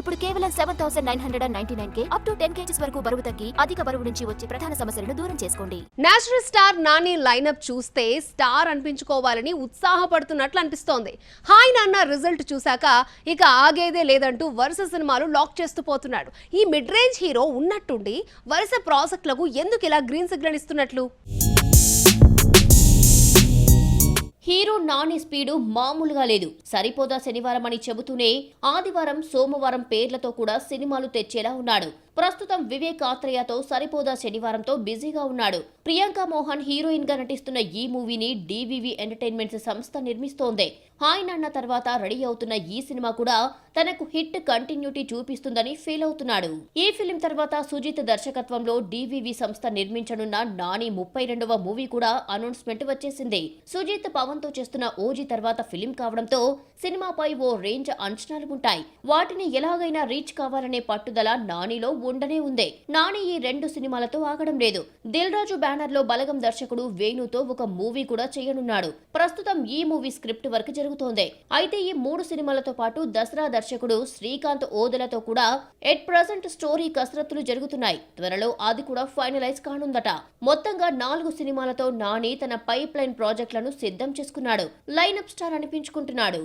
ఇప్పుడు కేవలం 7,999K up to 10 kgs వరకు బరువు తగ్గి అధిక బరువు నుంచి వచ్చే ప్రధాన సమస్యలను దూరం చేసుకోండి. నేచురల్ స్టార్ నాని లైనప్ చూస్తే స్టార్ అనిపించుకోవాలని ఉత్సాహపడుతున్నట్లు అనిపిస్తోంది. హాయ్ నాన్న రిజల్ట్ చూశాక ఇక ఆగేదే లేదంటూ వరుస సినిమాలు లాక్ చేస్తూ పోతున్నాడు. ఈ మిడ్ రేంజ్ హీరో ఉన్నట్టుండి వరుస ప్రాజెక్టులకు ఎందుకు ఇలా గ్రీన్ సిగ్నల్ ఇస్తున్నట్లు? హీరో నాని స్పీడు మామూలుగా లేదు. సరిపోదా శనివారం అని చెబుతూనే ఆదివారం, సోమవారం పేర్లతో కూడా సినిమాలు తెచ్చేలా ఉన్నాడు. ప్రస్తుతం వివేక్ ఆత్రేయతో సరిపోదా శనివారంతో బిజీగా ఉన్నాడు. ప్రియాంక మోహన్ హీరోయిన్ గా నటిస్తున్న ఈ మూవీని డివివి ఎంటర్టైన్మెంట్స్ సంస్థ నిర్మిస్తోంది. హాయ్ నాన్న తర్వాత రెడీ అవుతున్న ఈ సినిమా కూడా తనకు హిట్ కంటిన్యూటీ చూపిస్తుందని ఫీల్ అవుతున్నాడు. ఈ ఫిలిం తర్వాత సుజిత్ దర్శకత్వంలో డివివి సంస్థ నిర్మించనున్న నాని 32వ మూవీ కూడా అనౌన్స్మెంట్ వచ్చేసింది. సుజిత్ పవన్ తో చేస్తున్న ఓజీ తర్వాత ఫిలిం కావడంతో సినిమాపై ఓ రేంజ్ అంచనాలు ఉంటాయి. వాటిని ఎలాగైనా రీచ్ కావాలనే పట్టుదల నానిలో ఉండనే ఉంది. నాని ఈ 2 సినిమాలతో ఆగడం లేదు. దిల్ రాజు బ్యానర్ లో బలగం దర్శకుడు వేణుతో ఒక మూవీ కూడా చేయనున్నాడు. ప్రస్తుతం ఈ మూవీ స్క్రిప్ట్ వర్క్ జరుగుతోంది. అయితే ఈ 3 సినిమాలతో పాటు దసరా దర్శకుడు శ్రీకాంత్ ఓదెలతో కూడా ఎట్ ప్రెజెంట్ స్టోరీ కసరత్తులు జరుగుతున్నాయి. త్వరలో అది కూడా ఫైనలైజ్ కానుందట. మొత్తంగా 4 సినిమాలతో నాని తన పైప్ లైన్ ప్రాజెక్టులను సిద్ధం చేసుకున్నాడు. Lineup star అనిపించుకుంటున్నాడు.